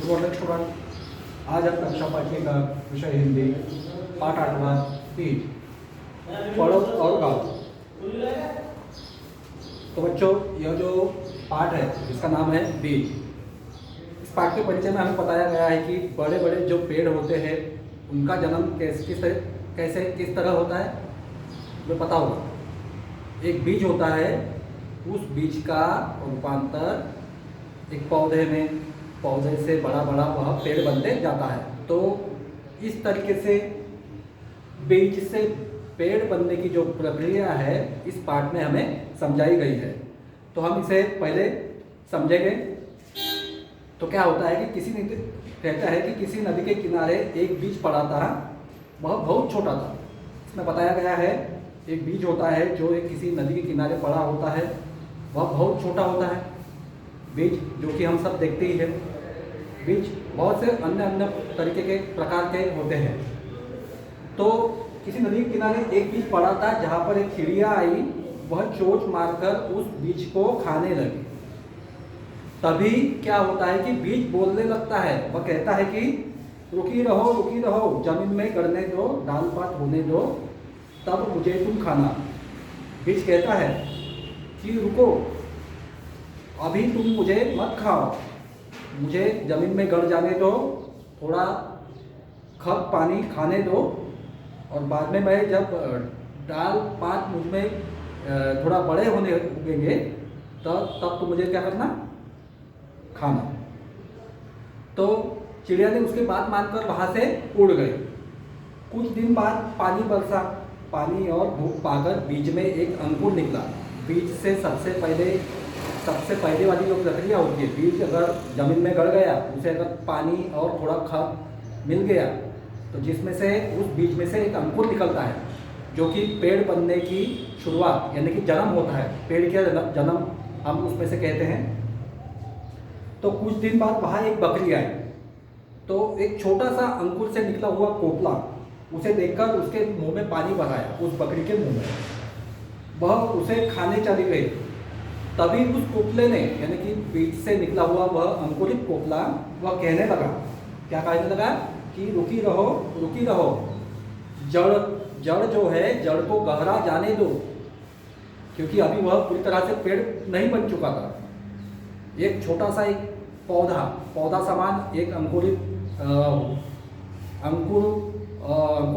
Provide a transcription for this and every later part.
Good morning student. आज हम कक्षा पाठ्य का विषय हिंदी पाठ 8वां बीज पढ़ो और गाओ। तो बच्चों, यह जो पाठ है इसका नाम है बीज। इस पाठ के परिचय में हमें बताया गया है कि बड़े बड़े जो पेड़ होते हैं उनका जन्म कैसे किस तरह होता है, जो पता होगा। एक बीज होता है, उस बीज का रूपांतर एक पौधे में, पौधे से बड़ा बड़ा वह पेड़ बनते जाता है। तो इस तरीके से बीज से पेड़ बनने की जो प्रक्रिया है इस पाठ में हमें समझाई गई है। तो हम इसे पहले समझेंगे। तो क्या होता है कि कहता है कि किसी नदी के किनारे एक बीज पड़ा था, वह बहुत छोटा था। इसमें बताया गया है एक बीज होता है जो एक किसी नदी के किनारे पड़ा होता है, वह बहुत छोटा होता है। बीज जो कि हम सब देखते ही हैं। बीज बहुत से अन्य अन्य तरीके के प्रकार के होते हैं। तो किसी नदी के किनारे एक बीज पड़ा था जहाँ पर एक चिड़िया आई, वह चोंच मारकर उस बीज को खाने लगी। तभी क्या होता है कि बीज बोलने लगता है। वह कहता है कि रुकी रहो, जमीन में गड़ने दो, डाल पात होने दो, तब मुझे तुम खाना। बीज कहता है कि रुको, अभी तुम मुझे मत खाओ, मुझे ज़मीन में गड़ जाने दो, थोड़ा खप पानी खाने दो, और बाद में मैं जब डाल पात मुझ में थोड़ा बड़े होने लगेंगे तब तो मुझे क्या करना, खाना। तो चिड़िया ने उसके बात मानकर वहाँ से उड़ गई। कुछ दिन बाद पानी बरसा। पानी और भूख पाकर बीज में एक अंकुर निकला। बीज से सबसे पहले वाली जो प्रक्रिया होती है, बीज अगर ज़मीन में गड़ गया, उसे अगर पानी और थोड़ा खप मिल गया तो जिसमें से उस बीज में से एक अंकुर निकलता है, जो कि पेड़ बनने की शुरुआत यानी कि जन्म होता है। पेड़ का जन्म हम उसमें से कहते हैं। तो कुछ दिन बाद वहाँ एक बकरी आई। तो एक छोटा सा अंकुर से निकला हुआ कोपला, उसे देखकर उसके मुंह में पानी भर आया, उस बकरी के मुंह में। वह उसे खाने चली गई। तभी उस कोपले ने, यानी कि बीज से निकला हुआ वह अंकुरित कोपला, वह कहने लगा, क्या कहने लगा कि रुकी रहो, जड़ जो है, जड़ को गहरा जाने दो, क्योंकि अभी वह पूरी तरह से पेड़ नहीं बन चुका था। एक छोटा सा एक पौधा समान एक अंकुर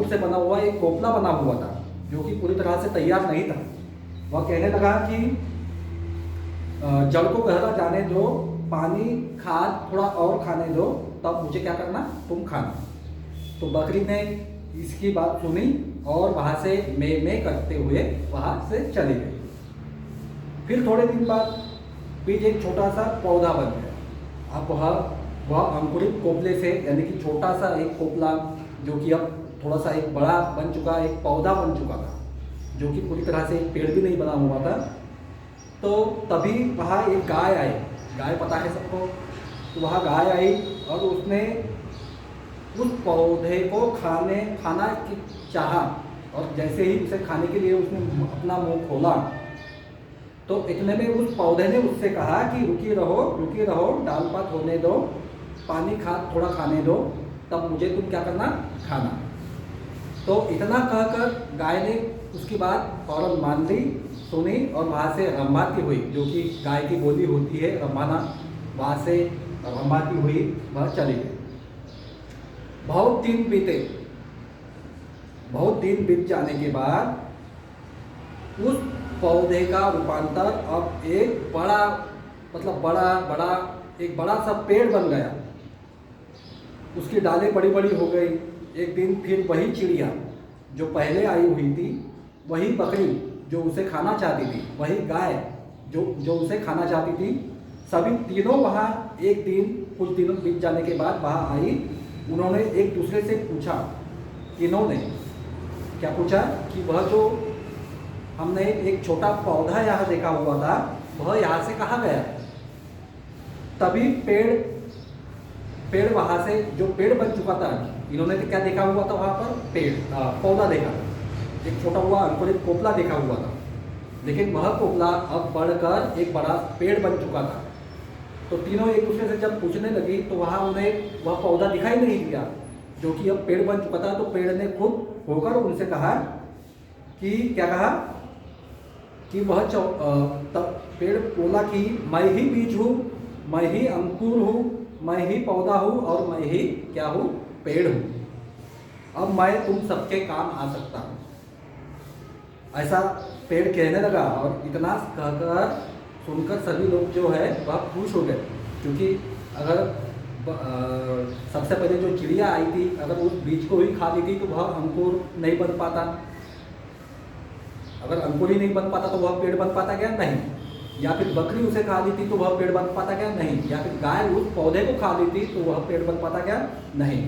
से बना हुआ एक कोपला बना हुआ था, जो कि पूरी तरह से तैयार नहीं था। वह कहने लगा कि जड़ को गहरा जाने दो, पानी खाद थोड़ा और खाने दो, तब मुझे क्या करना, तुम खाना। तो बकरी ने इसकी बात सुनी और वहाँ से में करते हुए वहाँ से चली गई। फिर थोड़े दिन बाद बीज एक छोटा सा पौधा बन गया। अब वह अंकुरित कोपले से, यानी कि छोटा सा एक कोपला जो कि अब थोड़ा सा एक बड़ा बन चुका, एक पौधा बन चुका था, जो कि पूरी तरह से एक पेड़ भी नहीं बना हुआ था। तो तभी वहाँ एक गाय आई। गाय पता है सबको। तो वहाँ गाय आई और उसने उस पौधे को खाना की चाहा, और जैसे ही उसे खाने के लिए उसने अपना मुंह खोला, तो इतने में उस पौधे ने उससे कहा कि रुकी रहो, डाल पात होने दो, पानी खाद थोड़ा खाने दो, तब मुझे तुम क्या करना, खाना। तो इतना कहकर गाय ने उसकी बात फौरन मान ली, सुनी, और वहाँ से रंभाती हुई, जो कि गाय की बोली होती है रंभाना, वहाँ से रंभाती हुई वह चली गई। बहुत दिन बीत जाने के बाद उस पौधे का रूपांतर अब एक बड़ा सा पेड़ बन गया। उसकी डालें बड़ी बड़ी हो गई। एक दिन फिर वही चिड़िया जो पहले आई हुई थी, वही बकरी जो उसे खाना चाहती थी, वही गाय जो उसे खाना चाहती थी, सभी तीनों वहाँ एक दिन, कुछ दिनों बीत जाने के बाद वहाँ आई। उन्होंने एक दूसरे से पूछा, इन्होंने क्या पूछा कि वह जो हमने एक छोटा पौधा यहाँ देखा हुआ था, वह यहाँ से कहाँ गया। तभी पेड़ वहाँ से, जो पेड़ बन चुका था, इन्होंने क्या देखा हुआ था वहाँ पर, पौधा देखा, एक छोटा हुआ अंकुरित कोपला देखा हुआ था। लेकिन वह कोपला अब बढ़कर एक बड़ा पेड़ बन चुका था। तो तीनों एक दूसरे से जब पूछने लगी तो वहाँ उन्हें वह पौधा दिखाई नहीं दिया जो कि अब पेड़ बन चुका था। तो पेड़ ने खुद होकर उनसे कहा कि क्या कहा कि पेड़ बोला कि मैं ही बीज हूँ, मैं ही अंकुर हूँ, मैं ही पौधा हूँ और मैं ही क्या हूँ, पेड़ हूँ। अब मैं तुम सबके काम आ सकता हूँ, ऐसा पेड़ कहने लगा। और इतना कहकर सुनकर सभी लोग जो है वह खुश हो गए, क्योंकि अगर सबसे पहले जो चिड़िया आई थी अगर उस बीज को ही खा ली थी तो वह अंकुर नहीं बन पाता, अगर अंकुर ही नहीं बन पाता तो वह पेड़ बन पाता क्या? नहीं। या फिर बकरी उसे खा ली थी तो वह पेड़ बन पाता क्या? नहीं। या फिर गाय उस पौधे को खा ली थी तो वह पेड़ बन पाता क्या? नहीं।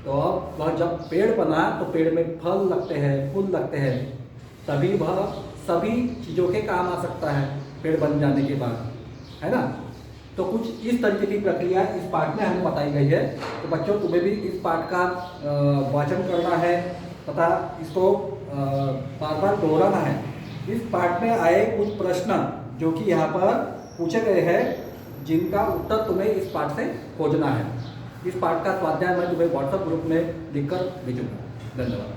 तो अब वह जब पेड़ बना तो पेड़ में फल लगते हैं, फूल लगते हैं, तभी वह सभी चीज़ों के काम आ सकता है पेड़ बन जाने के बाद, है ना। तो कुछ इस तरीके की प्रक्रिया इस पाठ में हमें बताई गई है। तो बच्चों तुम्हें भी इस पाठ का वाचन करना है तथा इसको बार बार दोहराना है। इस पाठ में आए कुछ प्रश्न जो कि यहाँ पर पूछे गए हैं जिनका उत्तर तुम्हें इस पाठ से खोजना है। इस पाठ का स्वाध्याय मैं तुम्हें व्हाट्सएप ग्रुप में लिखकर भेजूँगा। धन्यवाद।